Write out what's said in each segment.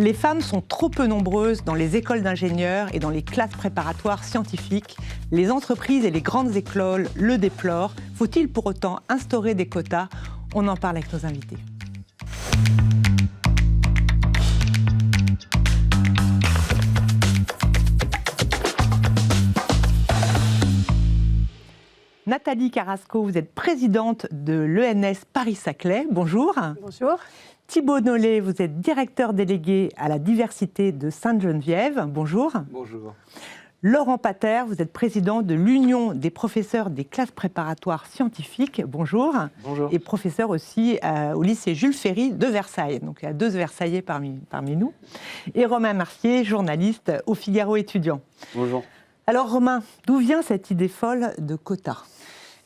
Les femmes sont trop peu nombreuses dans les écoles d'ingénieurs et dans les classes préparatoires scientifiques. Les entreprises et les grandes écoles le déplorent. Faut-il pour autant instaurer des quotas? On en parle avec nos invités. Nathalie Carrasco, vous êtes présidente de l'ENS Paris-Saclay. Bonjour. Bonjour. Thibaut Nollet, vous êtes directeur délégué à la diversité de Sainte-Geneviève. Bonjour. Bonjour. Laurent Pater, vous êtes président de l'Union des professeurs des classes préparatoires scientifiques. Bonjour. Bonjour. Et professeur aussi au lycée Jules Ferry de Versailles. Donc il y a deux Versaillais parmi nous. Et Romain Mercier, journaliste au Figaro étudiant. Bonjour. Alors Romain, d'où vient cette idée folle de quotas ?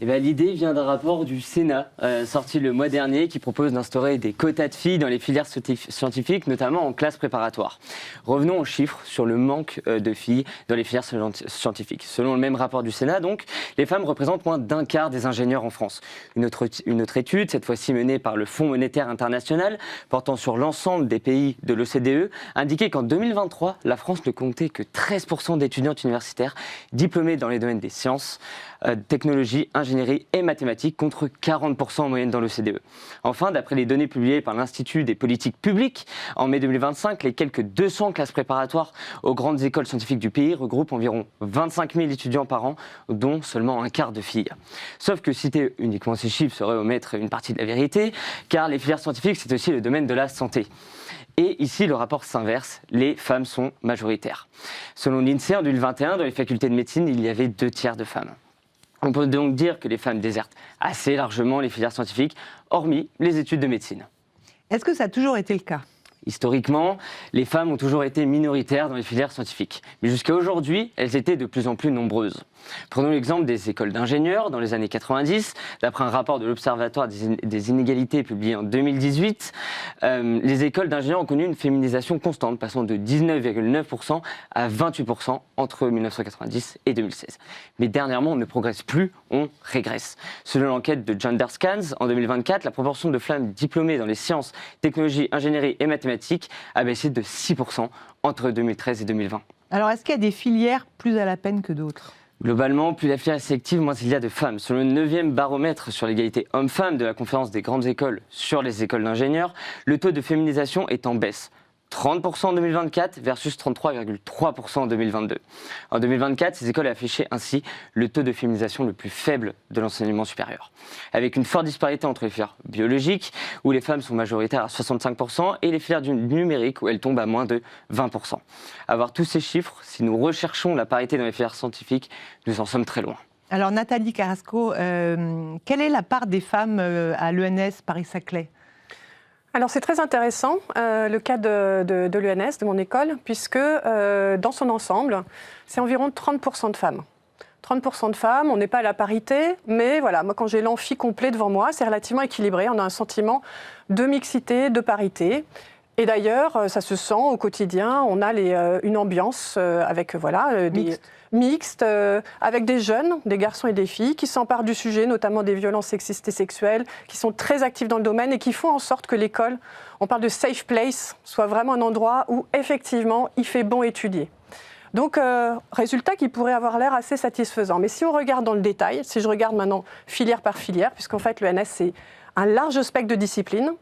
L'idée vient d'un rapport du Sénat sorti le mois dernier qui propose d'instaurer des quotas de filles dans les filières scientifiques, notamment en classe préparatoire. Revenons aux chiffres sur le manque de filles dans les filières scientifiques. Selon le même rapport du Sénat, donc, les femmes représentent moins d'un quart des ingénieurs en France. Une autre étude, cette fois-ci menée par le Fonds monétaire international, portant sur l'ensemble des pays de l'OCDE, indiquait qu'en 2023, la France ne comptait que 13% d'étudiantes universitaires diplômées dans les domaines des sciences, technologie, ingénierie et mathématiques, contre 40% en moyenne dans l'OCDE. Enfin, d'après les données publiées par l'Institut des politiques publiques, en mai 2025, les quelques 200 classes préparatoires aux grandes écoles scientifiques du pays regroupent environ 25 000 étudiants par an, dont seulement un quart de filles. Sauf que citer uniquement ces chiffres serait omettre une partie de la vérité, car les filières scientifiques, c'est aussi le domaine de la santé. Et ici, le rapport s'inverse, les femmes sont majoritaires. Selon l'INSEE, en 2021, dans les facultés de médecine, il y avait 2 tiers de femmes. On peut donc dire que les femmes désertent assez largement les filières scientifiques, hormis les études de médecine. Est-ce que ça a toujours été le cas ? Historiquement, les femmes ont toujours été minoritaires dans les filières scientifiques. Mais jusqu'à aujourd'hui, elles étaient de plus en plus nombreuses. Prenons l'exemple des écoles d'ingénieurs dans les années 90. D'après un rapport de l'Observatoire des inégalités publié en 2018, les écoles d'ingénieurs ont connu une féminisation constante, passant de 19,9% à 28% entre 1990 et 2016. Mais dernièrement, on ne progresse plus, on régresse. Selon l'enquête de Gender Scans, en 2024, la proportion de femmes diplômées dans les sciences, technologies, ingénierie et mathématiques a baissé de 6% entre 2013 et 2020. Alors, est-ce qu'il y a des filières plus à la peine que d'autres ? Globalement, plus la filière est sélective, moins il y a de femmes. Selon le 9e baromètre sur l'égalité homme-femme de la conférence des grandes écoles sur les écoles d'ingénieurs, le taux de féminisation est en baisse. 30% en 2024 versus 33,3% en 2022. En 2024, ces écoles affichaient ainsi le taux de féminisation le plus faible de l'enseignement supérieur. Avec une forte disparité entre les filières biologiques, où les femmes sont majoritaires à 65%, et les filières du numérique, où elles tombent à moins de 20%. À voir tous ces chiffres, si nous recherchons la parité dans les filières scientifiques, nous en sommes très loin. Alors Nathalie Carrasco, quelle est la part des femmes à l'ENS Paris-Saclay ? Alors c'est très intéressant, le cas de l'ENS, de mon école, puisque dans son ensemble, c'est environ 30% de femmes. 30% de femmes, on n'est pas à la parité, mais voilà, moi quand j'ai l'amphi complet devant moi, c'est relativement équilibré, on a un sentiment de mixité, de parité. Et d'ailleurs, ça se sent au quotidien, on a une ambiance avec mixte, avec des jeunes, des garçons et des filles, qui s'emparent du sujet, notamment des violences sexistes et sexuelles, qui sont très actifs dans le domaine et qui font en sorte que l'école, on parle de safe place, soit vraiment un endroit où effectivement il fait bon étudier. Donc, résultat qui pourrait avoir l'air assez satisfaisant. Mais si on regarde dans le détail, si je regarde maintenant filière par filière, puisqu'en fait l'ENS c'est un large spectre de disciplines,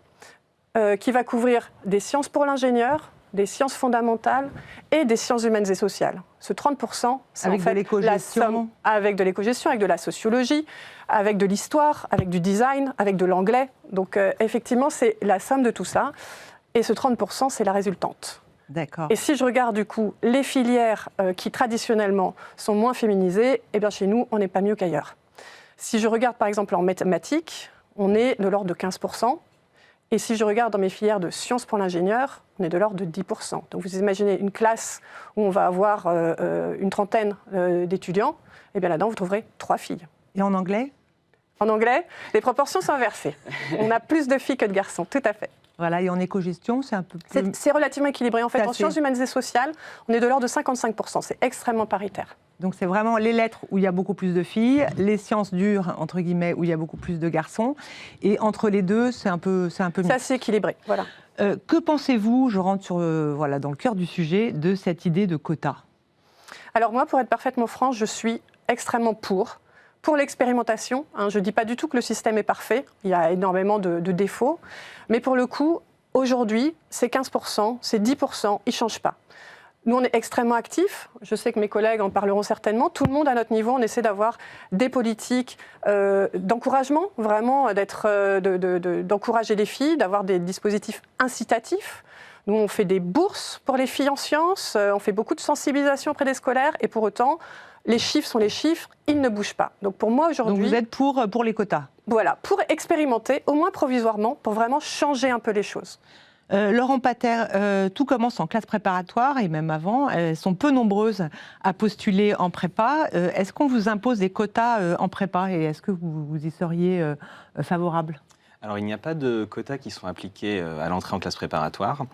qui va couvrir des sciences pour l'ingénieur, des sciences fondamentales et des sciences humaines et sociales. Ce 30%, c'est avec en fait la somme avec de l'écogestion, avec de la sociologie, avec de l'histoire, avec du design, avec de l'anglais. Donc effectivement, c'est la somme de tout ça. Et ce 30%, c'est la résultante. D'accord. Et si je regarde du coup les filières qui traditionnellement sont moins féminisées, eh bien chez nous, on n'est pas mieux qu'ailleurs. Si je regarde par exemple en mathématiques, on est de l'ordre de 15%. Et si je regarde dans mes filières de sciences pour l'ingénieur, on est de l'ordre de 10%. Donc vous imaginez une classe où on va avoir une trentaine d'étudiants, et bien là-dedans vous trouverez 3 filles. Et en anglais ? En anglais, les proportions sont inversées. On a plus de filles que de garçons, tout à fait. Voilà, et en éco-gestion, c'est un peu plus... C'est relativement équilibré. En fait, en sciences humaines et sociales, on est de l'ordre de 55%. C'est extrêmement paritaire. Donc c'est vraiment les lettres où il y a beaucoup plus de filles, les sciences dures, entre guillemets, où il y a beaucoup plus de garçons. Et entre les deux, c'est un peu C'est assez équilibré, voilà. Que pensez-vous, je rentre dans le cœur du sujet, de cette idée de quota? Alors moi, pour être parfaitement franche, je suis extrêmement pour l'expérimentation. Je ne dis pas du tout que le système est parfait, il y a énormément de défauts, mais pour le coup, aujourd'hui, c'est 15%, c'est 10%, ils ne changent pas. Nous, on est extrêmement actifs. Je sais que mes collègues en parleront certainement. Tout le monde, à notre niveau, on essaie d'avoir des politiques d'encouragement, vraiment, d'encourager les filles, d'avoir des dispositifs incitatifs. Nous, on fait des bourses pour les filles en sciences, on fait beaucoup de sensibilisation auprès des scolaires, et pour autant, les chiffres sont les chiffres, ils ne bougent pas. Donc pour moi, aujourd'hui... Donc vous êtes pour les quotas? Voilà, pour expérimenter, au moins provisoirement, pour vraiment changer un peu les choses. Laurent Pater, tout commence en classe préparatoire et même avant. Elles sont peu nombreuses à postuler en prépa. Est-ce qu'on vous impose des quotas en prépa et est-ce que vous y seriez favorable? Alors, il n'y a pas de quotas qui sont appliqués à l'entrée en classe préparatoire.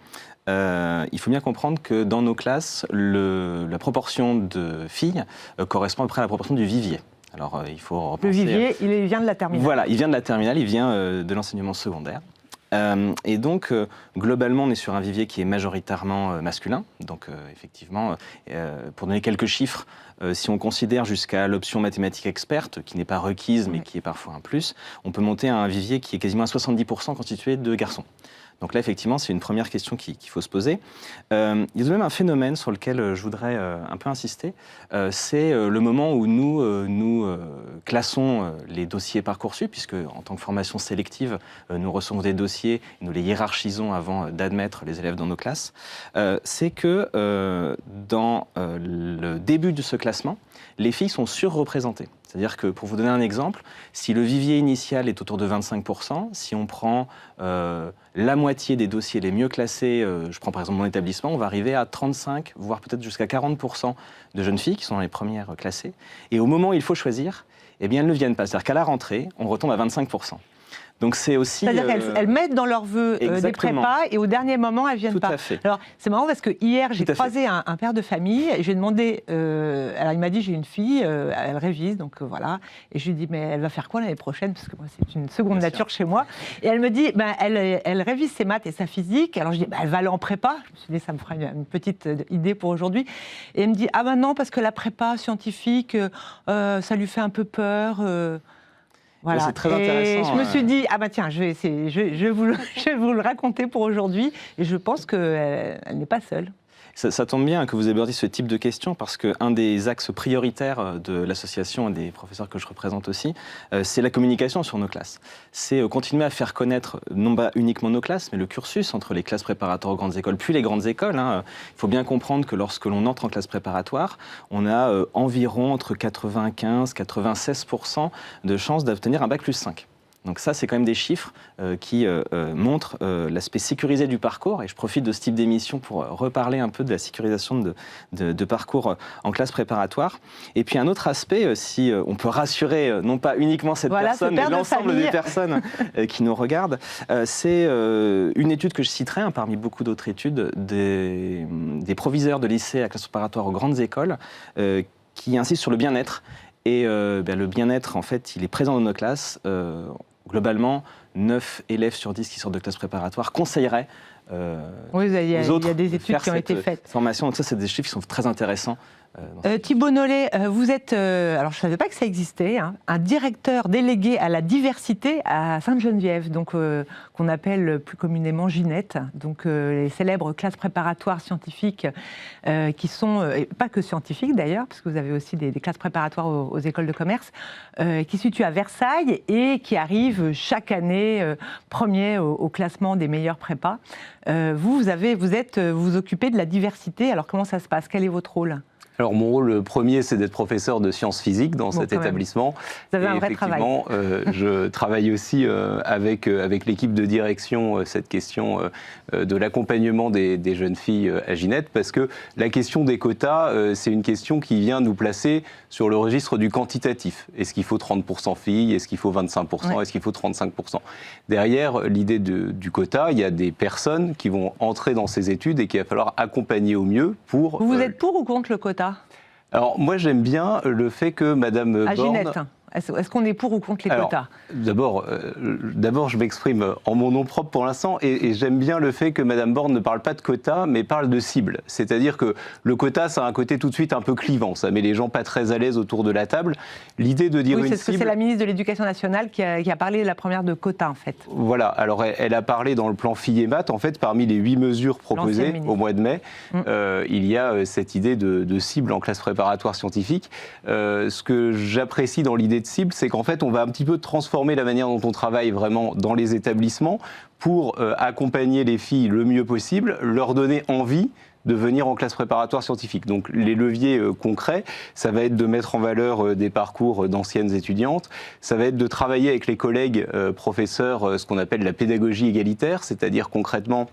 Il faut bien comprendre que dans nos classes, la proportion de filles correspond à peu près à la proportion du vivier. Alors, il faut repenser... Le vivier, il vient de la terminale. Voilà, il vient de la terminale, il vient de l'enseignement secondaire. Et donc, globalement, on est sur un vivier qui est majoritairement masculin. Donc, effectivement, pour donner quelques chiffres, si on considère jusqu'à l'option mathématiques experte, qui n'est pas requise, mais qui est parfois un plus, on peut monter à un vivier qui est quasiment à 70% constitué de garçons. Donc là, effectivement, c'est une première question qu'il faut se poser. Il y a tout de même un phénomène sur lequel je voudrais un peu insister. C'est le moment où nous classons les dossiers Parcoursup, puisque en tant que formation sélective, nous recevons des dossiers, nous les hiérarchisons avant d'admettre les élèves dans nos classes. C'est que dans le début de ce classement, les filles sont surreprésentées. C'est-à-dire que, pour vous donner un exemple, si le vivier initial est autour de 25%, si on prend la moitié des dossiers les mieux classés, je prends par exemple mon établissement, on va arriver à 35, voire peut-être jusqu'à 40% de jeunes filles qui sont dans les premières classées. Et au moment où il faut choisir, eh bien, elles ne viennent pas. C'est-à-dire qu'à la rentrée, on retombe à 25%. Donc c'est aussi... C'est-à-dire qu'elles mettent dans leur vœu des prépas et au dernier moment, elles ne viennent pas. Tout à fait. Alors, c'est marrant parce que hier, j'ai croisé un père de famille et j'ai demandé... alors, il m'a dit, j'ai une fille, elle révise, donc voilà. Et je lui ai dit, mais elle va faire quoi l'année prochaine? Parce que moi, c'est une seconde nature chez moi. Et elle me dit, elle révise ses maths et sa physique. Alors, je dis, elle va aller en prépa. Je me suis dit, ça me fera une petite idée pour aujourd'hui. Et elle me dit, ah ben non, parce que la prépa scientifique, ça lui fait un peu peur. Voilà. C'est très intéressant. Et je me suis dit, ah bah tiens, je vais vous le raconter pour aujourd'hui. Et je pense qu'elle n'est pas seule. Ça tombe bien que vous abordiez ce type de questions parce qu'un des axes prioritaires de l'association et des professeurs que je représente aussi, c'est la communication sur nos classes. C'est continuer à faire connaître, non pas uniquement nos classes, mais le cursus entre les classes préparatoires aux grandes écoles, puis les grandes écoles. Il faut bien comprendre que lorsque l'on entre en classe préparatoire, on a environ entre 95 et 96% de chances d'obtenir un bac plus 5. Donc ça, c'est quand même des chiffres qui montrent l'aspect sécurisé du parcours. Et je profite de ce type d'émission pour reparler un peu de la sécurisation de parcours en classe préparatoire. Et puis un autre aspect, si on peut rassurer non pas uniquement cette personne, mais l'ensemble des personnes qui nous regardent, c'est une étude que je citerai, parmi beaucoup d'autres études, des proviseurs de lycée à classe préparatoire aux grandes écoles qui insistent sur le bien-être. Et le bien-être, en fait, il est présent dans nos classes. Globalement, 9 élèves sur 10 qui sortent de classe préparatoire conseilleraient oui, il y aux autres a des études qui ont été faites. Formation. Donc ça, c'est des chiffres qui sont très intéressants. Thibaut Nollet, vous êtes, alors je ne savais pas que ça existait, un directeur délégué à la diversité à Sainte-Geneviève, donc qu'on appelle plus communément Ginette, donc les célèbres classes préparatoires scientifiques qui sont, et pas que scientifiques d'ailleurs, parce que vous avez aussi des classes préparatoires aux écoles de commerce, qui se situent à Versailles et qui arrivent chaque année premier au classement des meilleurs prépas. Vous vous occupez de la diversité, alors comment ça se passe? Quel est votre rôle? Alors mon rôle premier, c'est d'être professeur de sciences physiques dans cet établissement. Vous avez un vrai travail. Je travaille aussi avec l'équipe de direction cette question de l'accompagnement des jeunes filles à Ginette, parce que la question des quotas, c'est une question qui vient nous placer sur le registre du quantitatif. Est-ce qu'il faut 30% filles? Est-ce qu'il faut 25%? Est-ce qu'il faut 35%? Derrière l'idée du quota, il y a des personnes qui vont entrer dans ces études et qu'il va falloir accompagner au mieux pour... Vous êtes pour ou contre le quota? Alors moi j'aime bien le fait que Madame Borne... Ginette. Est-ce qu'on est pour ou contre les quotas? D'abord, je m'exprime en mon nom propre pour l'instant, et j'aime bien le fait que Mme Borne ne parle pas de quotas, mais parle de cibles. C'est-à-dire que le quota, ça a un côté tout de suite un peu clivant, ça met les gens pas très à l'aise autour de la table. L'idée de dire oui, une c'est la ministre de l'Éducation nationale qui a parlé la première de quotas, en fait. Voilà, alors elle a parlé dans le plan filles et maths, en fait, parmi les 8 mesures proposées au mois de mai, il y a cette idée de cible en classe préparatoire scientifique. Ce que j'apprécie dans l'idée de cible, c'est qu'en fait, on va un petit peu transformer la manière dont on travaille vraiment dans les établissements pour accompagner les filles le mieux possible, leur donner envie de venir en classe préparatoire scientifique. Donc les leviers concrets, ça va être de mettre en valeur des parcours d'anciennes étudiantes, ça va être de travailler avec les collègues professeurs ce qu'on appelle la pédagogie égalitaire, c'est-à-dire concrètement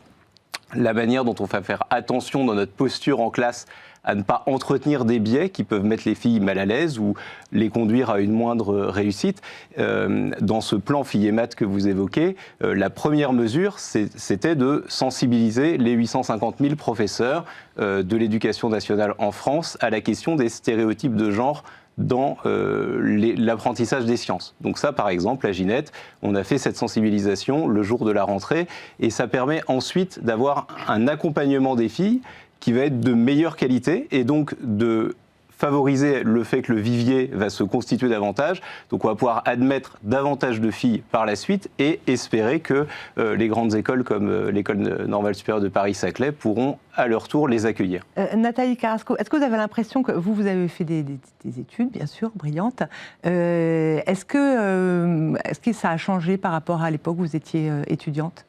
la manière dont on va faire attention dans notre posture en classe à ne pas entretenir des biais qui peuvent mettre les filles mal à l'aise ou les conduire à une moindre réussite. Dans ce plan filles et maths que vous évoquez, la première mesure, c'était de sensibiliser les 850 000 professeurs de l'éducation nationale en France à la question des stéréotypes de genre dans l'apprentissage des sciences. Donc ça, par exemple, à Ginette, on a fait cette sensibilisation le jour de la rentrée, et ça permet ensuite d'avoir un accompagnement des filles qui va être de meilleure qualité, et donc de favoriser le fait que le vivier va se constituer davantage. Donc on va pouvoir admettre davantage de filles par la suite et espérer que les grandes écoles comme l'École normale supérieure de Paris-Saclay pourront à leur tour les accueillir. Nathalie Carrasco, est-ce que vous avez l'impression que vous avez fait des études, bien sûr, brillantes. Est-ce que ça a changé par rapport à l'époque où vous étiez étudiante?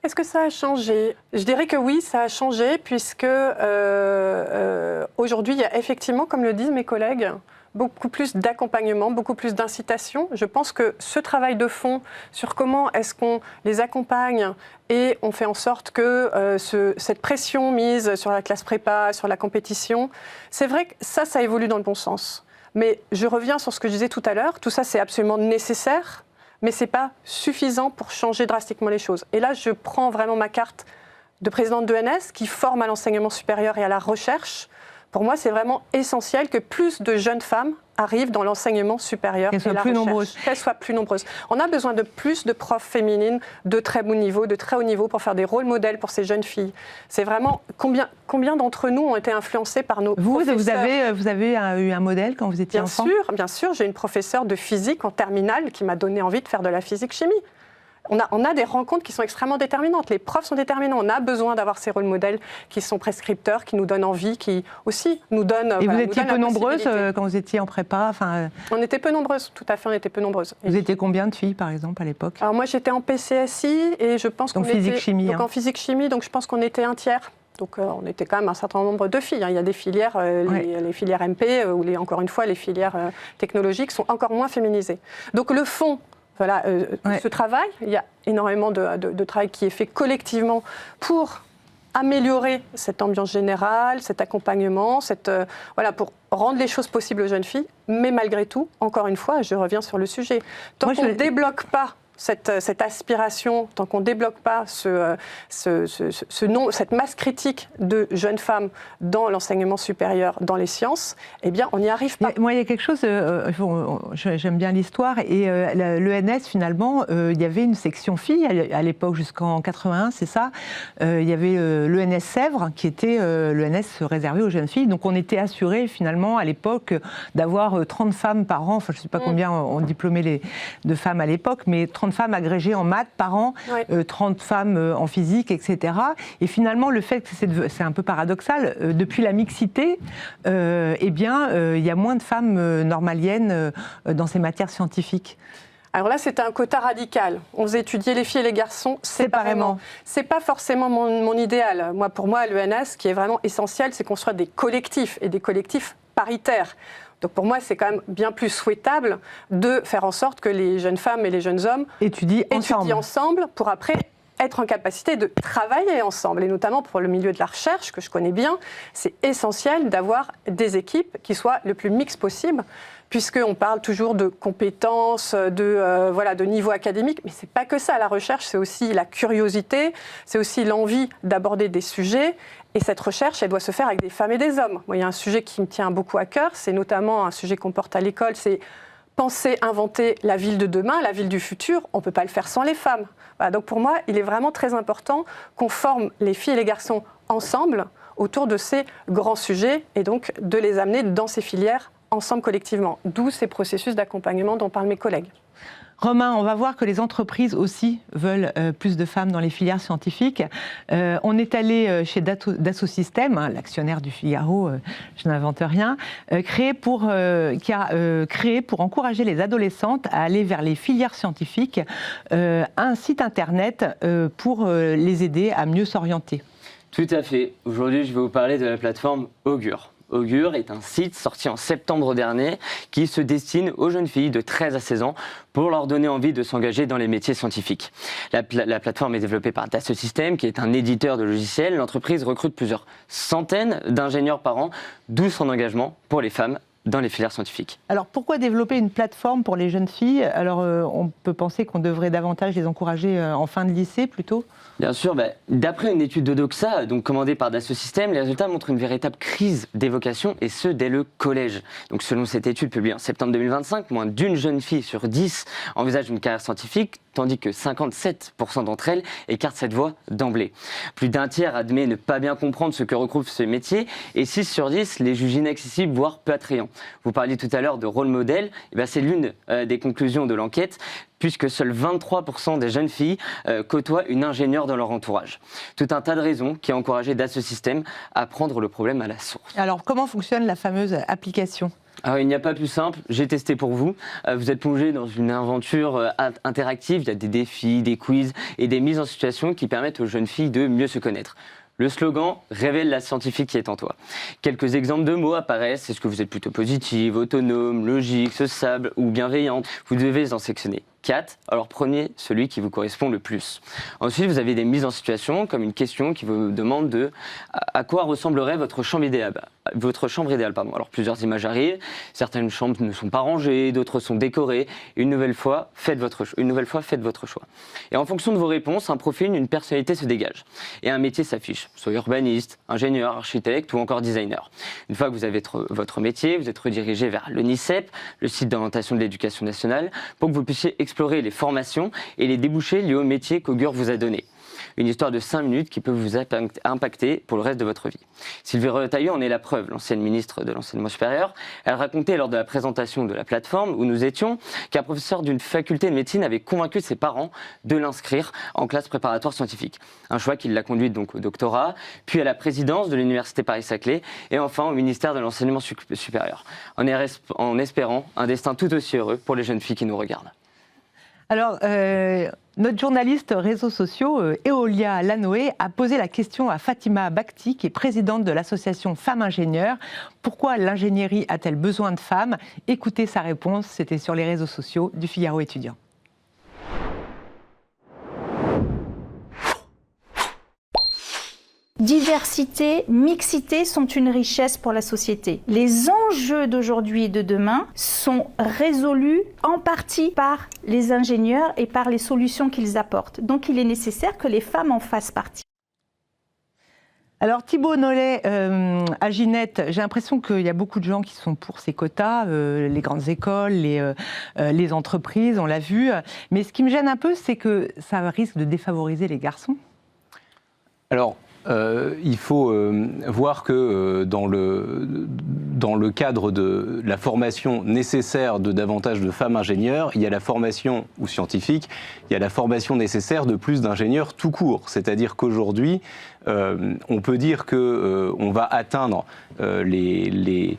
Est-ce que ça a changé? Je dirais que oui, ça a changé, puisque aujourd'hui, il y a effectivement, comme le disent mes collègues, beaucoup plus d'accompagnement, beaucoup plus d'incitation. Je pense que ce travail de fond sur comment est-ce qu'on les accompagne et on fait en sorte que cette pression mise sur la classe prépa, sur la compétition, c'est vrai que ça évolue dans le bon sens. Mais je reviens sur ce que je disais tout à l'heure, tout ça c'est absolument nécessaire, mais ce n'est pas suffisant pour changer drastiquement les choses. Et là, je prends vraiment ma carte de présidente de l'ENS qui forme à l'enseignement supérieur et à la recherche. Pour moi, c'est vraiment essentiel que plus de jeunes femmes arrivent dans l'enseignement supérieur et la recherche. Qu'elles soient plus nombreuses. On a besoin de plus de profs féminines de très bon niveau, de très haut niveau, pour faire des rôles modèles pour ces jeunes filles. C'est vraiment combien d'entre nous ont été influencés par nos professeurs. Vous avez eu un modèle quand vous étiez enfant? Bien sûr. J'ai une professeure de physique en terminale qui m'a donné envie de faire de la physique-chimie. On a des rencontres qui sont extrêmement déterminantes. Les profs sont déterminants. On a besoin d'avoir ces rôles modèles qui sont prescripteurs, qui nous donnent envie, qui aussi nous donnent. Et vous étiez peu nombreuses quand vous étiez en prépa? On était peu nombreuses, tout à fait, on était peu nombreuses. Vous étiez combien de filles, par exemple, à l'époque? Alors moi, j'étais en PCSI et je pense qu'on était... physique-chimie. Donc en physique-chimie, donc je pense qu'on était un tiers. Donc on était quand même un certain nombre de filles. Il y a des filières, les filières MP, ou encore une fois, les filières technologiques sont encore moins féminisées. Donc le fond... Voilà, ce travail, il y a énormément de travail qui est fait collectivement pour améliorer cette ambiance générale, cet accompagnement, pour rendre les choses possibles aux jeunes filles. Mais malgré tout, encore une fois, je reviens sur le sujet, tant qu'on ne débloque pas cette aspiration, tant qu'on ne débloque pas cette masse critique de jeunes femmes dans l'enseignement supérieur, dans les sciences, eh bien, on n'y arrive pas. Moi, il y a quelque chose, j'aime bien l'histoire, et l'ENS, finalement, il y avait une section filles à l'époque, jusqu'en 81, c'est ça. Il y avait l'ENS Sèvres, qui était l'ENS réservé aux jeunes filles. Donc, on était assuré, finalement, à l'époque, d'avoir 30 femmes par an. Enfin, je ne sais pas combien ont diplômé de femmes à l'époque, mais 30 femmes agrégées en maths par an, 30 femmes en physique, etc. Et finalement, le fait que c'est un peu paradoxal, depuis la mixité, il y a moins de femmes normaliennes dans ces matières scientifiques. Alors là, c'était un quota radical. On faisait étudier les filles et les garçons séparément. C'est pas forcément mon idéal. Pour moi, l'ENS, ce qui est vraiment essentiel, c'est construire des collectifs, et des collectifs paritaires. Donc pour moi, c'est quand même bien plus souhaitable de faire en sorte que les jeunes femmes et les jeunes hommes étudient ensemble pour après être en capacité de travailler ensemble. Et notamment pour le milieu de la recherche, que je connais bien, c'est essentiel d'avoir des équipes qui soient le plus mixtes possible, puisqu'on parle toujours de compétences, de niveau académique, mais c'est pas que ça, la recherche, c'est aussi la curiosité, c'est aussi l'envie d'aborder des sujets. Et cette recherche, elle doit se faire avec des femmes et des hommes. Moi, il y a un sujet qui me tient beaucoup à cœur, c'est notamment un sujet qu'on porte à l'école, c'est penser, inventer la ville de demain, la ville du futur. On ne peut pas le faire sans les femmes. Voilà, donc pour moi, il est vraiment très important qu'on forme les filles et les garçons ensemble autour de ces grands sujets et donc de les amener dans ces filières ensemble collectivement. D'où ces processus d'accompagnement dont parlent mes collègues. Romain, on va voir que les entreprises aussi veulent plus de femmes dans les filières scientifiques. On est allé chez Dassault Systèmes, l'actionnaire du Figaro, je n'invente rien, qui a créé pour encourager les adolescentes à aller vers les filières scientifiques un site internet pour les aider à mieux s'orienter. Tout à fait. Aujourd'hui, je vais vous parler de la plateforme Augure. Augure est un site sorti en septembre dernier qui se destine aux jeunes filles de 13 à 16 ans pour leur donner envie de s'engager dans les métiers scientifiques. La plateforme est développée par Dassault Systèmes, qui est un éditeur de logiciels. L'entreprise recrute plusieurs centaines d'ingénieurs par an, d'où son engagement pour les femmes dans les filières scientifiques. Alors pourquoi développer une plateforme pour les jeunes filles? Alors on peut penser qu'on devrait davantage les encourager en fin de lycée plutôt? Bien sûr, d'après une étude de Doxa, donc commandée par Dassault Systèmes, les résultats montrent une véritable crise des vocations, et ce, dès le collège. Donc selon cette étude publiée en septembre 2025, moins d'une jeune fille sur 10 envisage une carrière scientifique, tandis que 57% d'entre elles écartent cette voie d'emblée. Plus d'un tiers admet ne pas bien comprendre ce que recouvre ce métier, et 6 sur 10 les jugent inaccessibles, voire peu attrayants. Vous parliez tout à l'heure de rôle modèle, c'est l'une des conclusions de l'enquête, puisque seuls 23% des jeunes filles côtoient une ingénieure dans leur entourage. Tout un tas de raisons qui ont encouragé Dassault Systèmes à prendre le problème à la source. Alors comment fonctionne la fameuse application ? Alors, il n'y a pas plus simple, j'ai testé pour vous. Vous êtes plongé dans une aventure interactive, il y a des défis, des quiz et des mises en situation qui permettent aux jeunes filles de mieux se connaître. Le slogan « Révèle la scientifique qui est en toi ». Quelques exemples de mots apparaissent. Est-ce que vous êtes plutôt positive, autonome, logique, sociable ou bienveillante? Vous devez en sélectionner 4, alors prenez celui qui vous correspond le plus. Ensuite, vous avez des mises en situation, comme une question qui vous demande de à quoi ressemblerait votre chambre idéale. Alors plusieurs images arrivent, certaines chambres ne sont pas rangées, d'autres sont décorées. Une nouvelle fois, faites votre choix. Et en fonction de vos réponses, un profil, une personnalité se dégage. Et un métier s'affiche, soit urbaniste, ingénieur, architecte ou encore designer. Une fois que vous avez votre métier, vous êtes redirigé vers l'ONICEP, le site d'orientation de l'éducation nationale, pour que vous puissiez explorer les formations et les débouchés liés au métier qu'Augure vous a donné. Une histoire de 5 minutes qui peut vous impacter pour le reste de votre vie. Sylvie Retailleau en est la preuve, l'ancienne ministre de l'Enseignement supérieur. Elle racontait lors de la présentation de la plateforme où nous étions qu'un professeur d'une faculté de médecine avait convaincu ses parents de l'inscrire en classe préparatoire scientifique. Un choix qui l'a conduite donc au doctorat, puis à la présidence de l'Université Paris-Saclay et enfin au ministère de l'Enseignement supérieur. En espérant un destin tout aussi heureux pour les jeunes filles qui nous regardent. Alors, notre journaliste réseaux sociaux, Eolia Lanoé, a posé la question à Fatima Bakhti, qui est présidente de l'association Femmes Ingénieurs. Pourquoi l'ingénierie a-t-elle besoin de femmes? Écoutez sa réponse, c'était sur les réseaux sociaux du Figaro étudiant. Diversité, mixité sont une richesse pour la société. Les enjeux d'aujourd'hui et de demain sont résolus en partie par les ingénieurs et par les solutions qu'ils apportent. Donc il est nécessaire que les femmes en fassent partie. Alors Thibaut Nollet, à Ginette, j'ai l'impression qu'il y a beaucoup de gens qui sont pour ces quotas, les grandes écoles, les entreprises, on l'a vu. Mais ce qui me gêne un peu, c'est que ça risque de défavoriser les garçons. Alors, il faut voir que dans le cadre de la formation nécessaire de davantage de femmes ingénieurs, il y a la formation ou scientifique, il y a la formation nécessaire de plus d'ingénieurs tout court. C'est-à-dire qu'aujourd'hui, on peut dire qu'on va atteindre les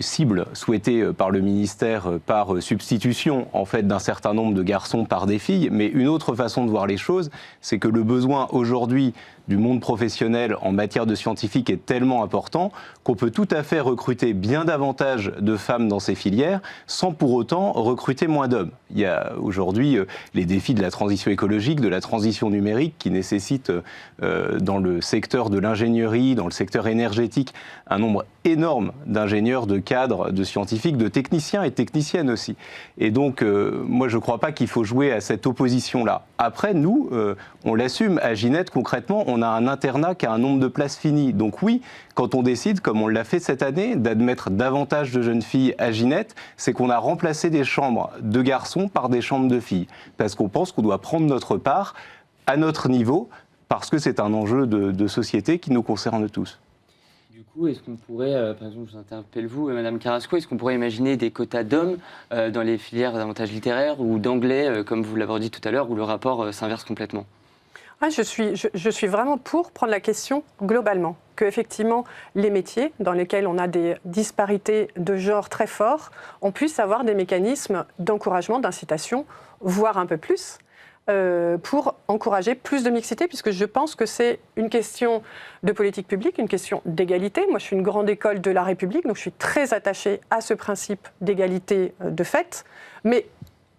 cibles souhaitées par le ministère par substitution en fait d'un certain nombre de garçons par des filles, mais une autre façon de voir les choses, c'est que le besoin aujourd'hui du monde professionnel en matière de scientifique est tellement important qu'on peut tout à fait recruter bien davantage de femmes dans ces filières sans pour autant recruter moins d'hommes. Il y a aujourd'hui les défis de la transition écologique, de la transition numérique qui nécessitent dans le secteur de l'ingénierie, dans le secteur énergétique, un nombre énorme d'ingénieurs, de cadres, de scientifiques, de techniciens et techniciennes aussi. Et donc, moi, je ne crois pas qu'il faut jouer à cette opposition-là. Après, nous, on l'assume. À Ginette, concrètement, on a un internat qui a un nombre de places fini. Donc oui, quand on décide, comme on l'a fait cette année, d'admettre davantage de jeunes filles à Ginette, c'est qu'on a remplacé des chambres de garçons par des chambres de filles. Parce qu'on pense qu'on doit prendre notre part à notre niveau, parce que c'est un enjeu de société qui nous concerne tous. Du coup, est-ce qu'on pourrait, par exemple, je vous interpelle vous, Madame Carrasco, est-ce qu'on pourrait imaginer des quotas d'hommes dans les filières davantage littéraires ou d'anglais, comme vous l'avez dit tout à l'heure, où le rapport s'inverse complètement? Je suis vraiment pour prendre la question globalement, que effectivement les métiers dans lesquels on a des disparités de genre très forts, on puisse avoir des mécanismes d'encouragement, d'incitation, voire un peu plus, pour encourager plus de mixité, puisque je pense que c'est une question de politique publique, une question d'égalité. Moi, je suis une grande école de la République, donc je suis très attachée à ce principe d'égalité de fait. Mais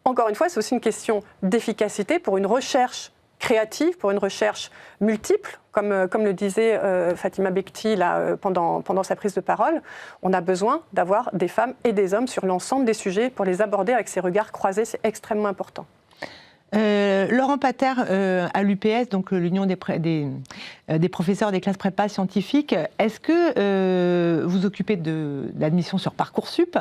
encore une fois, c'est aussi une question d'efficacité pour une recherche créative, pour une recherche multiple, comme le disait Fatima Bekti là, pendant sa prise de parole. On a besoin d'avoir des femmes et des hommes sur l'ensemble des sujets pour les aborder avec ces regards croisés, c'est extrêmement important. Laurent Pater, à l'UPS, donc l'Union des professeurs des classes prépa scientifiques, est-ce que vous occupez de l'admission sur Parcoursup?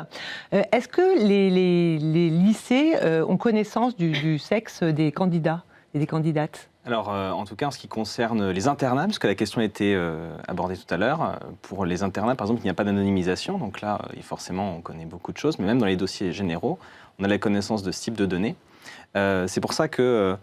Est-ce que les lycées ont connaissance du sexe des candidats et des candidates? Alors, en tout cas, en ce qui concerne les internats, puisque la question a été abordée tout à l'heure, pour les internats, par exemple, il n'y a pas d'anonymisation, donc là, forcément, on connaît beaucoup de choses, mais même dans les dossiers généraux, on a la connaissance de ce type de données. C'est pour ça que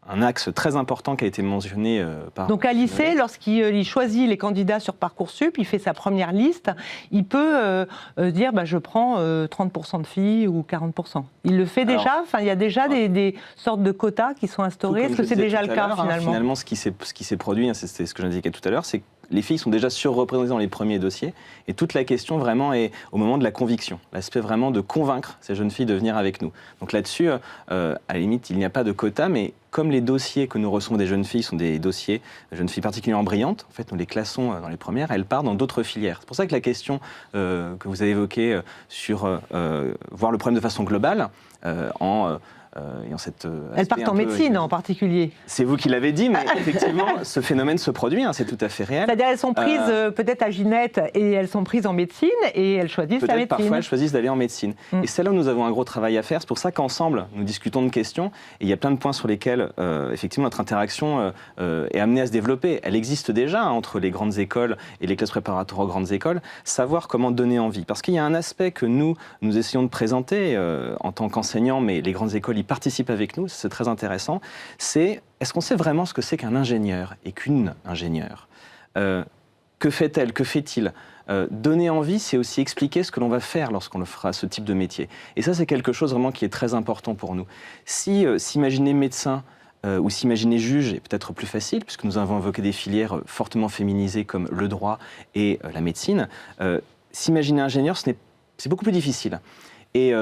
un axe très important qui a été mentionné par... Donc à lycée, lorsqu'il choisit les candidats sur Parcoursup, il fait sa première liste, il peut dire je prends 30% de filles ou 40%. Il le fait déjà. Enfin, il y a déjà des sortes de quotas qui sont instaurés. Est-ce que c'est déjà le cas finalement? Finalement, ce qui s'est produit, c'est ce que j'indiquais tout à l'heure, c'est que les filles sont déjà surreprésentées dans les premiers dossiers et toute la question vraiment est au moment de la conviction, l'aspect vraiment de convaincre ces jeunes filles de venir avec nous. Donc là-dessus, à la limite, il n'y a pas de quota, mais comme les dossiers que nous recevons des jeunes filles sont des dossiers de jeunes filles particulièrement brillantes, en fait, nous les classons dans les premières, elles partent dans d'autres filières. C'est pour ça que la question que vous avez évoquée sur voir le problème de façon globale, elles partent en médecine en particulier. C'est vous qui l'avez dit, mais effectivement, ce phénomène se produit, c'est tout à fait réel. C'est-à-dire elles sont prises peut-être à Ginette et elles sont prises en médecine et elles choisissent la médecine. Parfois, elles choisissent d'aller en médecine. Et c'est là où nous avons un gros travail à faire. C'est pour ça qu'ensemble, nous discutons de questions et il y a plein de points sur lesquels, effectivement, notre interaction est amenée à se développer. Elle existe déjà entre les grandes écoles et les classes préparatoires aux grandes écoles. Savoir comment donner envie. Parce qu'il y a un aspect que nous essayons de présenter en tant qu'enseignants, mais les grandes écoles y participent avec nous, c'est très intéressant, c'est est-ce qu'on sait vraiment ce que c'est qu'un ingénieur et qu'une ingénieure? Que fait-elle? Que fait-il? Donner envie, c'est aussi expliquer ce que l'on va faire lorsqu'on le fera, ce type de métier. Et ça, c'est quelque chose vraiment qui est très important pour nous. Si s'imaginer médecin ou s'imaginer juge est peut-être plus facile, puisque nous avons évoqué des filières fortement féminisées comme le droit et la médecine, s'imaginer ingénieur, c'est beaucoup plus difficile. Et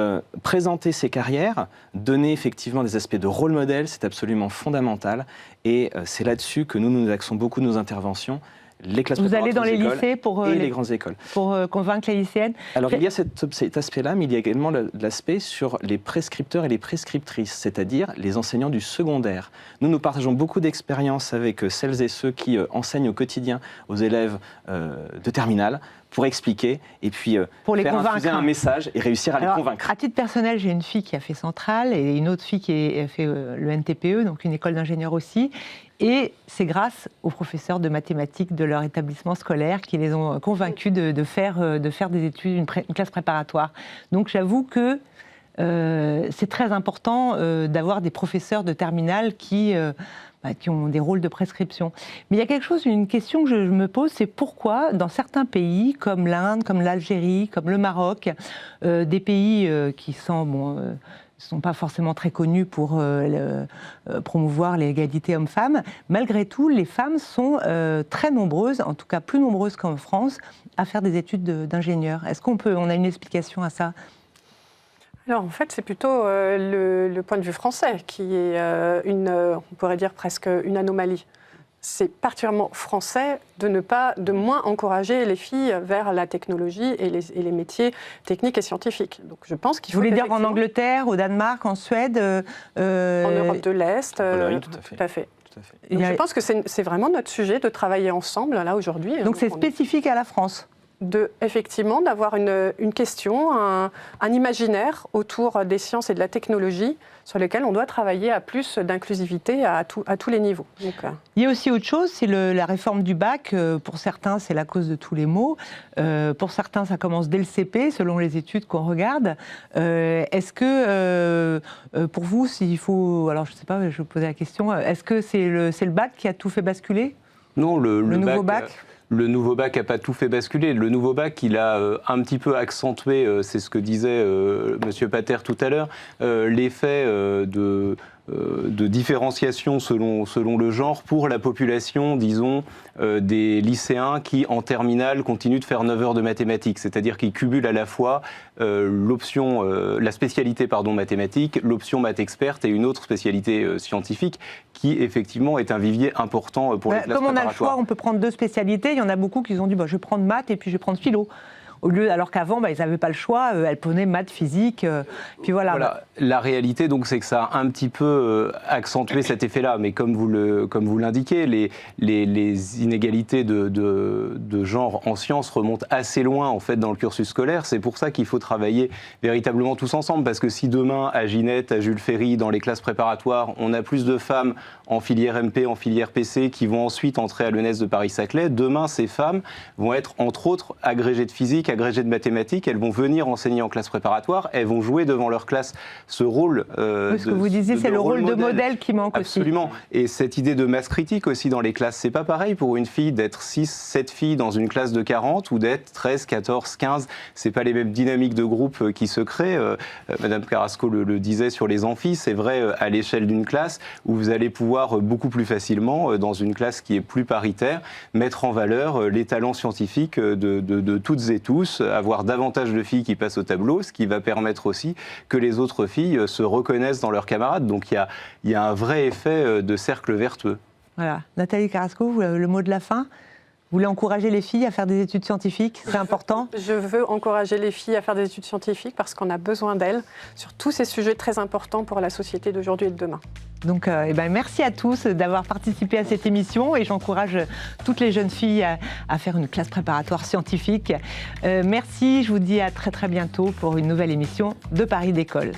présenter ces carrières, donner effectivement des aspects de rôle modèle, c'est absolument fondamental. Et c'est là-dessus que nous axons beaucoup nos interventions. Les classes Vous allez dans les lycées pour les grandes écoles. Pour convaincre les lycéennes. Alors il y a cet aspect-là, mais il y a également l'aspect sur les prescripteurs et les prescriptrices, c'est-à-dire les enseignants du secondaire. Nous partageons beaucoup d'expériences avec celles et ceux qui enseignent au quotidien aux élèves de terminale pour expliquer et puis pour les faire convaincre. Infuser un message et réussir à les convaincre. À titre personnel, j'ai une fille qui a fait Centrale et une autre fille qui a fait le NTPE, donc une école d'ingénieurs aussi. Et c'est grâce aux professeurs de mathématiques de leur établissement scolaire qui les ont convaincus de faire des études, une classe préparatoire. Donc j'avoue que c'est très important d'avoir des professeurs de terminale qui ont des rôles de prescription. Mais il y a une question que je me pose, c'est pourquoi dans certains pays, comme l'Inde, comme l'Algérie, comme le Maroc, des pays qui ne sont pas forcément très connus pour promouvoir l'égalité hommes-femmes, malgré tout, les femmes sont très nombreuses, en tout cas plus nombreuses qu'en France, à faire des études d'ingénieur. Est-ce qu'on a une explication à ça ? Alors en fait, c'est plutôt le point de vue français qui est on pourrait dire presque une anomalie. c'est particulièrement français de moins encourager les filles vers la technologie et les métiers techniques et scientifiques. Donc je pense qu'il faut. Vous voulez dire en Angleterre, au Danemark, en Suède, en Europe de l'Est. Pologne, tout à fait. Donc, je pense que c'est vraiment notre sujet de travailler ensemble là aujourd'hui. Donc c'est spécifique à la France. Effectivement, d'avoir une question, un imaginaire autour des sciences et de la technologie sur lesquels on doit travailler à plus d'inclusivité à tous les niveaux. Donc, il y a aussi autre chose, c'est la réforme du bac. Pour certains, c'est la cause de tous les maux. Pour certains, ça commence dès le CP, selon les études qu'on regarde. Est-ce que, pour vous, s'il faut... Alors, je ne sais pas, je vais poser la question. Est-ce que c'est le bac qui a tout fait basculer? Non, le nouveau bac Le nouveau bac n'a pas tout fait basculer. Le nouveau bac, il a un petit peu accentué, c'est ce que disait M. Pater tout à l'heure, l'effet de différenciation selon le genre pour la population, disons, des lycéens qui, en terminale, continuent de faire 9 heures de mathématiques. C'est-à-dire qu'ils cumulent à la fois la spécialité mathématique, l'option maths experte et une autre spécialité scientifique qui, effectivement, est un vivier important pour les classes préparatoires. Comme on a le choix, on peut prendre 2 spécialités. Il y en a beaucoup qui ont dit je vais prendre maths et puis je vais prendre philo. Alors qu'avant, ils n'avaient pas le choix, elles prenaient maths, physique, puis voilà. La réalité, donc, c'est que ça a un petit peu accentué cet effet-là, mais comme vous l'indiquez, les inégalités de genre en sciences remontent assez loin, en fait, dans le cursus scolaire. C'est pour ça qu'il faut travailler véritablement tous ensemble, parce que si demain, à Ginette, à Jules Ferry, dans les classes préparatoires, on a plus de femmes en filière MP, en filière PC, qui vont ensuite entrer à l'ENS de Paris-Saclay, demain, ces femmes vont être, entre autres, agrégées de physique, agrégées de mathématiques, elles vont venir enseigner en classe préparatoire, elles vont jouer devant leur classe ce rôle. Ce que vous disiez, c'est le rôle de modèle qui manque aussi. Absolument. Et cette idée de masse critique aussi dans les classes, c'est pas pareil pour une fille d'être 6, 7 filles dans une classe de 40 ou d'être 13, 14, 15. C'est pas les mêmes dynamiques de groupe qui se créent. Madame Carrasco le disait sur les amphis, c'est vrai à l'échelle d'une classe où vous allez pouvoir beaucoup plus facilement, dans une classe qui est plus paritaire, mettre en valeur les talents scientifiques de toutes et tous, avoir davantage de filles qui passent au tableau, ce qui va permettre aussi que les autres filles se reconnaissent dans leurs camarades. Donc il y a un vrai effet de cercle vertueux. Voilà. Nathalie Carrasco, le mot de la fin. Vous voulez encourager les filles à faire des études scientifiques? C'est important? Je veux encourager les filles à faire des études scientifiques parce qu'on a besoin d'elles sur tous ces sujets très importants pour la société d'aujourd'hui et de demain. Donc, merci à tous d'avoir participé à cette émission et j'encourage toutes les jeunes filles à faire une classe préparatoire scientifique. Merci, je vous dis à très très bientôt pour une nouvelle émission de Paris d'école.